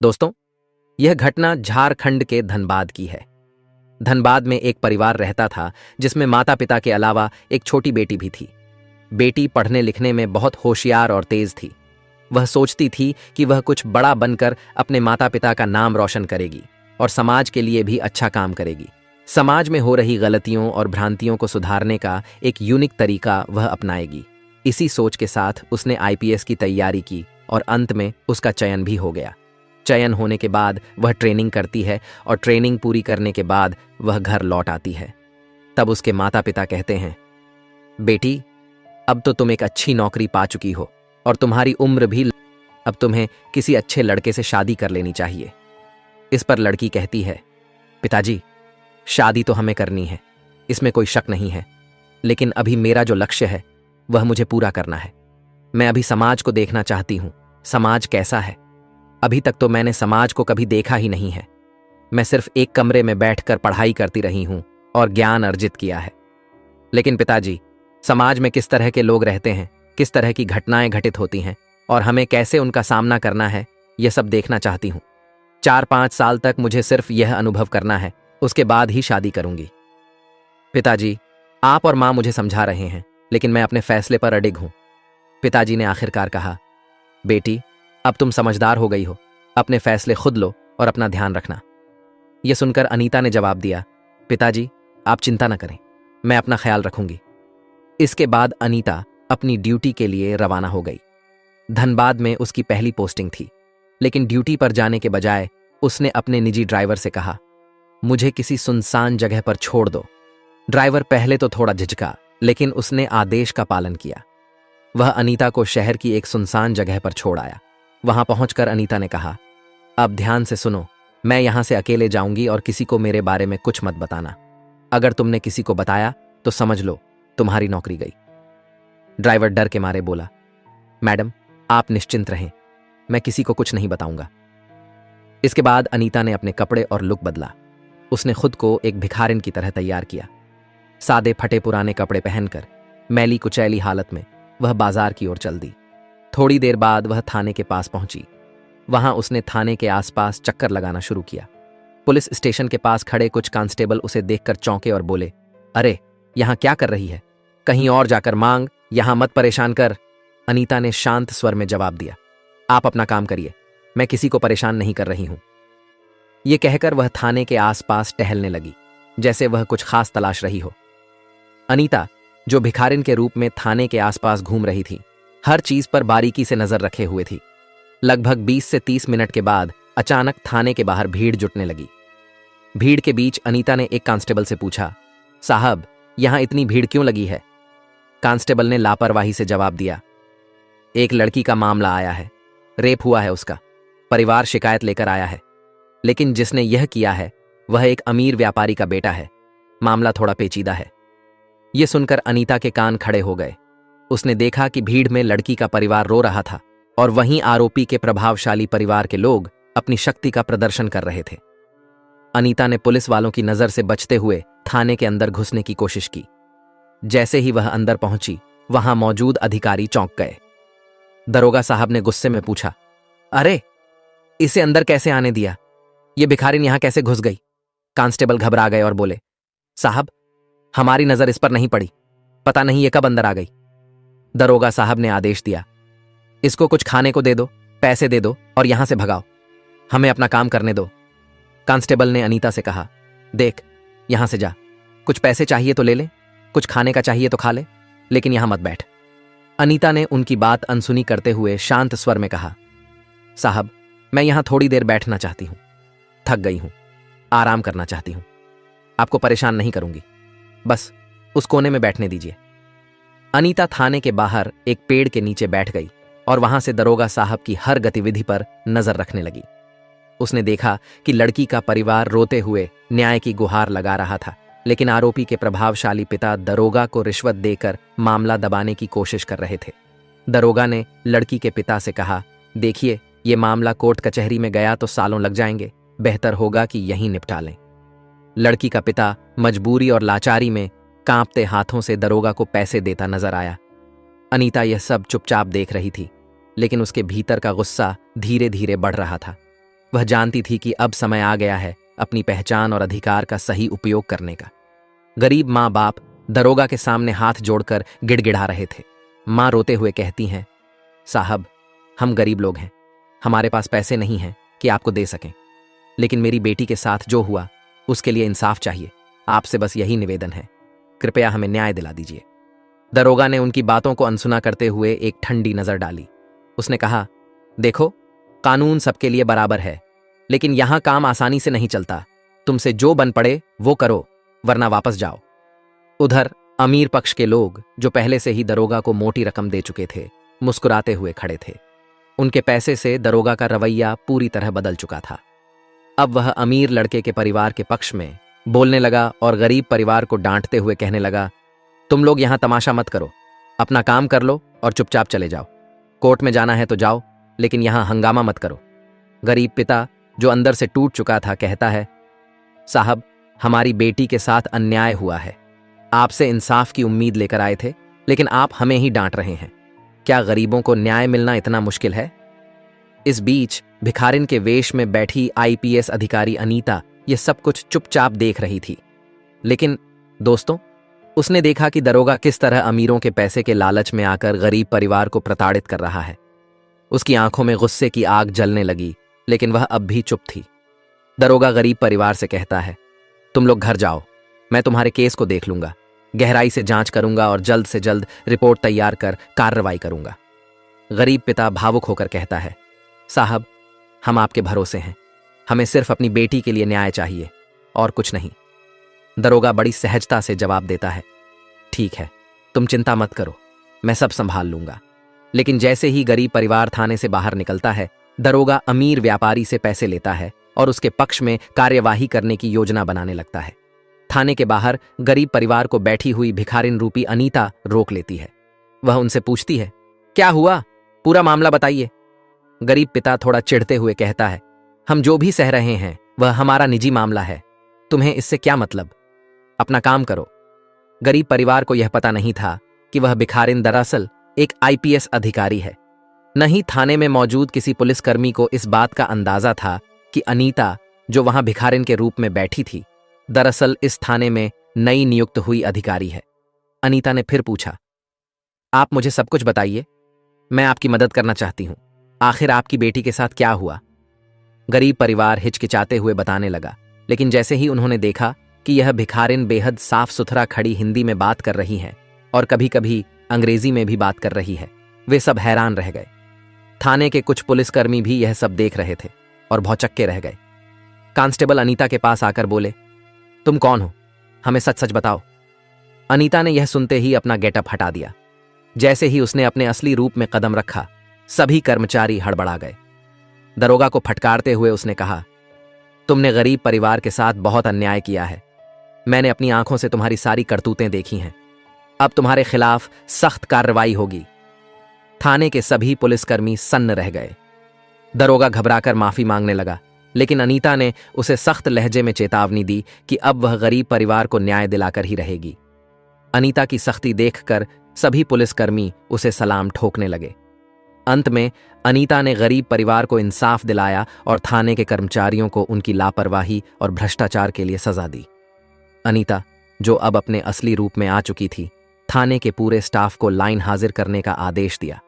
दोस्तों, यह घटना झारखंड के धनबाद की है। धनबाद में एक परिवार रहता था जिसमें माता पिता के अलावा एक छोटी बेटी भी थी। बेटी पढ़ने लिखने में बहुत होशियार और तेज थी। वह सोचती थी कि वह कुछ बड़ा बनकर अपने माता पिता का नाम रोशन करेगी और समाज के लिए भी अच्छा काम करेगी। समाज में हो रही गलतियों और भ्रांतियों को सुधारने का एक यूनिक तरीका वह अपनाएगी। इसी सोच के साथ उसने आईपीएस की तैयारी की और अंत में उसका चयन भी हो गया। चयन होने के बाद वह ट्रेनिंग करती है और ट्रेनिंग पूरी करने के बाद वह घर लौट आती है। तब उसके माता पिता कहते हैं, बेटी, अब तो तुम एक अच्छी नौकरी पा चुकी हो और तुम्हारी उम्र भी, अब तुम्हें किसी अच्छे लड़के से शादी कर लेनी चाहिए। इस पर लड़की कहती है, पिताजी, शादी तो हमें करनी है, इसमें कोई शक नहीं है, लेकिन अभी मेरा जो लक्ष्य है वह मुझे पूरा करना है। मैं अभी समाज को देखना चाहती हूँ, समाज कैसा है। अभी तक तो मैंने समाज को कभी देखा ही नहीं है। मैं सिर्फ एक कमरे में बैठकर पढ़ाई करती रही हूं और ज्ञान अर्जित किया है। लेकिन पिताजी, समाज में किस तरह के लोग रहते हैं, किस तरह की घटनाएं घटित होती हैं और हमें कैसे उनका सामना करना है, यह सब देखना चाहती हूं। 4-5 साल तक मुझे सिर्फ यह अनुभव करना है, उसके बाद ही शादी करूंगी। पिताजी, आप और मां मुझे समझा रहे हैं, लेकिन मैं अपने फैसले पर अडिग हूं। पिताजी ने आखिरकार कहा, बेटी, अब तुम समझदार हो गई हो, अपने फैसले खुद लो और अपना ध्यान रखना। यह सुनकर अनीता ने जवाब दिया, पिताजी, आप चिंता न करें, मैं अपना ख्याल रखूंगी। इसके बाद अनीता अपनी ड्यूटी के लिए रवाना हो गई। धनबाद में उसकी पहली पोस्टिंग थी, लेकिन ड्यूटी पर जाने के बजाय उसने अपने निजी ड्राइवर से कहा, मुझे किसी सुनसान जगह पर छोड़ दो। ड्राइवर पहले तो थोड़ा झिझका, लेकिन उसने आदेश का पालन किया। वह अनीता को शहर की एक सुनसान जगह पर छोड़ आया। वहां पहुंचकर अनीता ने कहा, अब ध्यान से सुनो, मैं यहां से अकेले जाऊंगी और किसी को मेरे बारे में कुछ मत बताना। अगर तुमने किसी को बताया तो समझ लो तुम्हारी नौकरी गई। ड्राइवर डर के मारे बोला, मैडम, आप निश्चिंत रहें, मैं किसी को कुछ नहीं बताऊंगा। इसके बाद अनीता ने अपने कपड़े और लुक बदला। उसने खुद को एक भिखारिन की तरह तैयार किया। सादे फटे पुराने कपड़े पहनकर मैली कुचैली हालत में वह बाजार की ओर चल दी। थोड़ी देर बाद वह थाने के पास पहुंची। वहां उसने थाने के आसपास चक्कर लगाना शुरू किया। पुलिस स्टेशन के पास खड़े कुछ कांस्टेबल उसे देखकर चौंके और बोले, अरे, यहां क्या कर रही है? कहीं और जाकर मांग, यहां मत परेशान कर। अनीता ने शांत स्वर में जवाब दिया, आप अपना काम करिए, मैं किसी को परेशान नहीं कर रही हूं। यह कहकर वह थाने के आसपास टहलने लगी, जैसे वह कुछ खास तलाश रही हो। अनीता, जो भिखारिन के रूप में थाने के आसपास घूम रही थी, हर चीज पर बारीकी से नजर रखे हुए थी। लगभग 20 से 30 मिनट के बाद अचानक थाने के बाहर भीड़ जुटने लगी। भीड़ के बीच अनीता ने एक कांस्टेबल से पूछा, साहब, यहां इतनी भीड़ क्यों लगी है? कांस्टेबल ने लापरवाही से जवाब दिया, एक लड़की का मामला आया है, रेप हुआ है उसका, परिवार शिकायत लेकर आया है, लेकिन जिसने यह किया है वह एक अमीर व्यापारी का बेटा है। मामला थोड़ा पेचीदा है। यह सुनकर अनीता के कान खड़े हो गए। उसने देखा कि भीड़ में लड़की का परिवार रो रहा था और वहीं आरोपी के प्रभावशाली परिवार के लोग अपनी शक्ति का प्रदर्शन कर रहे थे। अनीता ने पुलिस वालों की नजर से बचते हुए थाने के अंदर घुसने की कोशिश की। जैसे ही वह अंदर पहुंची, वहां मौजूद अधिकारी चौंक गए। दरोगा साहब ने गुस्से में पूछा, अरे, इसे अंदर कैसे आने दिया? ये भिखारिन यहां कैसे घुस गई? कांस्टेबल घबरा गए और बोले, साहब, हमारी नजर इस पर नहीं पड़ी, पता नहीं ये कब अंदर आ गई। दरोगा साहब ने आदेश दिया, इसको कुछ खाने को दे दो, पैसे दे दो और यहां से भगाओ, हमें अपना काम करने दो। कांस्टेबल ने अनीता से कहा, देख, यहां से जा, कुछ पैसे चाहिए तो ले ले, कुछ खाने का चाहिए तो खा ले, लेकिन यहां मत बैठ। अनीता ने उनकी बात अनसुनी करते हुए शांत स्वर में कहा, साहब, मैं यहां थोड़ी देर बैठना चाहती हूं, थक गई हूं, आराम करना चाहती हूं, आपको परेशान नहीं करूंगी, बस उस कोने में बैठने दीजिए। अनीता थाने के बाहर एक पेड़ के नीचे बैठ गई और वहां से दरोगा साहब की हर गतिविधि पर नजर रखने लगी। उसने देखा कि लड़की का परिवार रोते हुए न्याय की गुहार लगा रहा था, लेकिन आरोपी के प्रभावशाली पिता दरोगा को रिश्वत देकर मामला दबाने की कोशिश कर रहे थे। दरोगा ने लड़की के पिता से कहा, देखिए, ये मामला कोर्ट कचहरी में गया तो सालों लग जाएंगे, बेहतर होगा कि यहीं निपटा लें। लड़की का पिता मजबूरी और लाचारी में कांपते हाथों से दरोगा को पैसे देता नजर आया। अनीता यह सब चुपचाप देख रही थी, लेकिन उसके भीतर का गुस्सा धीरे धीरे बढ़ रहा था। वह जानती थी कि अब समय आ गया है अपनी पहचान और अधिकार का सही उपयोग करने का। गरीब माँ बाप दरोगा के सामने हाथ जोड़कर गिड़गिड़ा रहे थे। माँ रोते हुए कहती हैं, साहब, हम गरीब लोग हैं, हमारे पास पैसे नहीं हैं कि आपको दे सकें, लेकिन मेरी बेटी के साथ जो हुआ उसके लिए इंसाफ चाहिए। आपसे बस यही निवेदन है, कृपया हमें न्याय दिला दीजिए। दरोगा ने उनकी बातों को अनसुना करते हुए एक ठंडी नजर डाली। उसने कहा, देखो, कानून सबके लिए बराबर है, लेकिन यहां काम आसानी से नहीं चलता। तुमसे जो बन पड़े वो करो, वरना वापस जाओ। उधर अमीर पक्ष के लोग, जो पहले से ही दरोगा को मोटी रकम दे चुके थे, मुस्कुराते हुए खड़े थे। उनके पैसे से दरोगा का रवैया पूरी तरह बदल चुका था। अब वह अमीर लड़के के परिवार के पक्ष में बोलने लगा और गरीब परिवार को डांटते हुए कहने लगा, तुम लोग यहां तमाशा मत करो, अपना काम कर लो और चुपचाप चले जाओ। कोर्ट में जाना है तो जाओ, लेकिन यहां हंगामा मत करो। गरीब पिता, जो अंदर से टूट चुका था, कहता है, साहब, हमारी बेटी के साथ अन्याय हुआ है। आपसे इंसाफ की उम्मीद लेकर आए थे, लेकिन आप हमें ही डांट रहे हैं। क्या गरीबों को न्याय मिलना इतना मुश्किल है? इस बीच भिखारिन के वेश में बैठी आईपीएस अधिकारी अनीता ये सब कुछ चुपचाप देख रही थी। लेकिन दोस्तों, उसने देखा कि दरोगा किस तरह अमीरों के पैसे के लालच में आकर गरीब परिवार को प्रताड़ित कर रहा है। उसकी आंखों में गुस्से की आग जलने लगी, लेकिन वह अब भी चुप थी। दरोगा गरीब परिवार से कहता है, तुम लोग घर जाओ, मैं तुम्हारे केस को देख लूंगा, गहराई से जांच करूंगा और जल्द से जल्द रिपोर्ट तैयार कर कार्रवाई करूंगा। गरीब पिता भावुक होकर कहता है, साहब, हम आपके भरोसे हैं, हमें सिर्फ अपनी बेटी के लिए न्याय चाहिए और कुछ नहीं। दरोगा बड़ी सहजता से जवाब देता है, ठीक है, तुम चिंता मत करो, मैं सब संभाल लूंगा। लेकिन जैसे ही गरीब परिवार थाने से बाहर निकलता है, दरोगा अमीर व्यापारी से पैसे लेता है और उसके पक्ष में कार्यवाही करने की योजना बनाने लगता है। थाने के बाहर गरीब परिवार को बैठी हुई भिखारिन रूपी अनीता रोक लेती है। वह उनसे पूछती है, क्या हुआ, पूरा मामला बताइए। गरीब पिता थोड़ा चिढ़ते हुए कहता है, हम जो भी सह रहे हैं वह हमारा निजी मामला है, तुम्हें इससे क्या मतलब, अपना काम करो। गरीब परिवार को यह पता नहीं था कि वह भिखारिन दरअसल एक आईपीएस अधिकारी है। न ही थाने में मौजूद किसी पुलिसकर्मी को इस बात का अंदाजा था कि अनीता, जो वहां भिखारिन के रूप में बैठी थी, दरअसल इस थाने में नई नियुक्त हुई अधिकारी है। अनीता ने फिर पूछा, आप मुझे सब कुछ बताइए, मैं आपकी मदद करना चाहती हूं। आखिर आपकी बेटी के साथ क्या हुआ? गरीब परिवार हिचकिचाते हुए बताने लगा, लेकिन जैसे ही उन्होंने देखा कि यह भिखारिन बेहद साफ सुथरा खड़ी हिंदी में बात कर रही है और कभी कभी अंग्रेजी में भी बात कर रही है, वे सब हैरान रह गए। थाने के कुछ पुलिसकर्मी भी यह सब देख रहे थे और भौचक्के रह गए। कांस्टेबल अनीता के पास आकर बोले, तुम कौन हो, हमें सच सच बताओ। अनीता ने यह सुनते ही अपना गेटअप हटा दिया। जैसे ही उसने अपने असली रूप में कदम रखा, सभी कर्मचारी हड़बड़ा गए। दरोगा को फटकारते हुए उसने कहा, तुमने गरीब परिवार के साथ बहुत अन्याय किया है। मैंने अपनी आंखों से तुम्हारी सारी करतूतें देखी हैं। अब तुम्हारे खिलाफ सख्त कार्रवाई होगी। थाने के सभी पुलिसकर्मी सन्न रह गए। दरोगा घबराकर माफी मांगने लगा, लेकिन अनीता ने उसे सख्त लहजे में चेतावनी दी कि अब वह गरीब परिवार को न्याय दिलाकर ही रहेगी। अनीता की सख्ती देखकर सभी पुलिसकर्मी उसे सलाम ठोकने लगे। अंत में अनीता ने गरीब परिवार को इंसाफ दिलाया और थाने के कर्मचारियों को उनकी लापरवाही और भ्रष्टाचार के लिए सजा दी। अनीता, जो अब अपने असली रूप में आ चुकी थी, थाने के पूरे स्टाफ को लाइन हाजिर करने का आदेश दिया।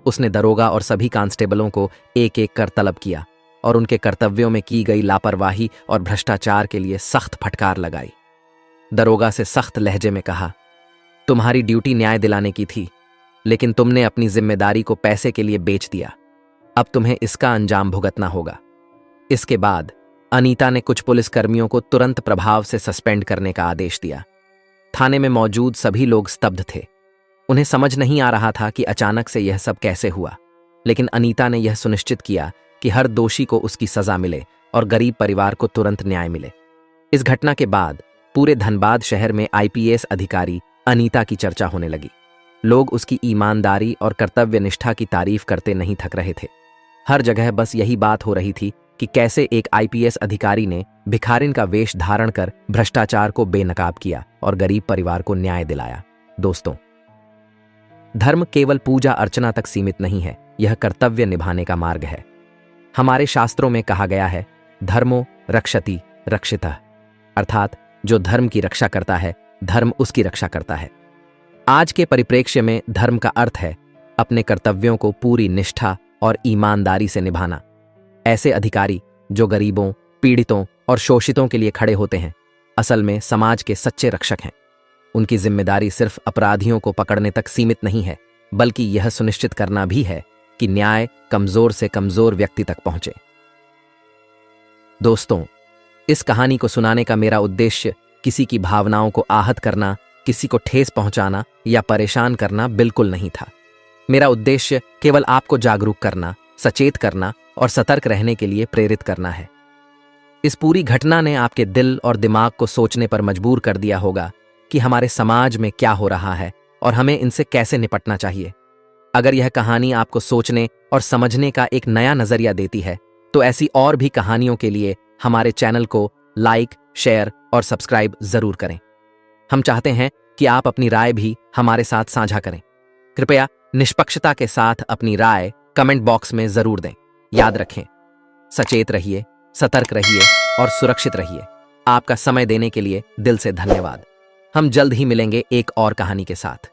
उसने दरोगा और सभी कांस्टेबलों को एक एक कर तलब किया और उनके कर्तव्यों में की गई लापरवाही और भ्रष्टाचार के लिए सख्त फटकार लगाई। दरोगा से सख्त लहजे में कहा, तुम्हारी ड्यूटी न्याय दिलाने की थी, लेकिन तुमने अपनी जिम्मेदारी को पैसे के लिए बेच दिया। अब तुम्हें इसका अंजाम भुगतना होगा। इसके बाद अनीता ने कुछ पुलिसकर्मियों को तुरंत प्रभाव से सस्पेंड करने का आदेश दिया। थाने में मौजूद सभी लोग स्तब्ध थे। उन्हें समझ नहीं आ रहा था कि अचानक से यह सब कैसे हुआ, लेकिन अनीता ने यह सुनिश्चित किया कि हर दोषी को उसकी सजा मिले और गरीब परिवार को तुरंत न्याय मिले। इस घटना के बाद पूरे धनबाद शहर में आईपीएस अधिकारी अनीता की चर्चा होने लगी। लोग उसकी ईमानदारी और कर्तव्य निष्ठा की तारीफ करते नहीं थक रहे थे। हर जगह बस यही बात हो रही थी कि कैसे एक आईपीएस अधिकारी ने भिखारिन का वेश धारण कर भ्रष्टाचार को बेनकाब किया और गरीब परिवार को न्याय दिलाया। दोस्तों, धर्म केवल पूजा अर्चना तक सीमित नहीं है, यह कर्तव्य निभाने का मार्ग है। हमारे शास्त्रों में कहा गया है, धर्मो रक्षति रक्षितः, अर्थात जो धर्म की रक्षा करता है, धर्म उसकी रक्षा करता है। आज के परिप्रेक्ष्य में धर्म का अर्थ है अपने कर्तव्यों को पूरी निष्ठा और ईमानदारी से निभाना। ऐसे अधिकारी जो गरीबों, पीड़ितों और शोषितों के लिए खड़े होते हैं, असल में समाज के सच्चे रक्षक हैं। उनकी जिम्मेदारी सिर्फ अपराधियों को पकड़ने तक सीमित नहीं है, बल्कि यह सुनिश्चित करना भी है कि न्याय कमजोर से कमजोर व्यक्ति तक पहुंचे। दोस्तों, इस कहानी को सुनाने का मेरा उद्देश्य किसी की भावनाओं को आहत करना, किसी को ठेस पहुंचाना या परेशान करना बिल्कुल नहीं था। मेरा उद्देश्य केवल आपको जागरूक करना, सचेत करना और सतर्क रहने के लिए प्रेरित करना है। इस पूरी घटना ने आपके दिल और दिमाग को सोचने पर मजबूर कर दिया होगा कि हमारे समाज में क्या हो रहा है और हमें इनसे कैसे निपटना चाहिए। अगर यह कहानी आपको सोचने और समझने का एक नया नजरिया देती है, तो ऐसी और भी कहानियों के लिए हमारे चैनल को लाइक, शेयर और सब्सक्राइब जरूर करें। हम चाहते हैं कि आप अपनी राय भी हमारे साथ साझा करें। कृपया निष्पक्षता के साथ अपनी राय कमेंट बॉक्स में जरूर दें। याद रखें, सचेत रहिए, सतर्क रहिए और सुरक्षित रहिए। आपका समय देने के लिए दिल से धन्यवाद। हम जल्द ही मिलेंगे एक और कहानी के साथ।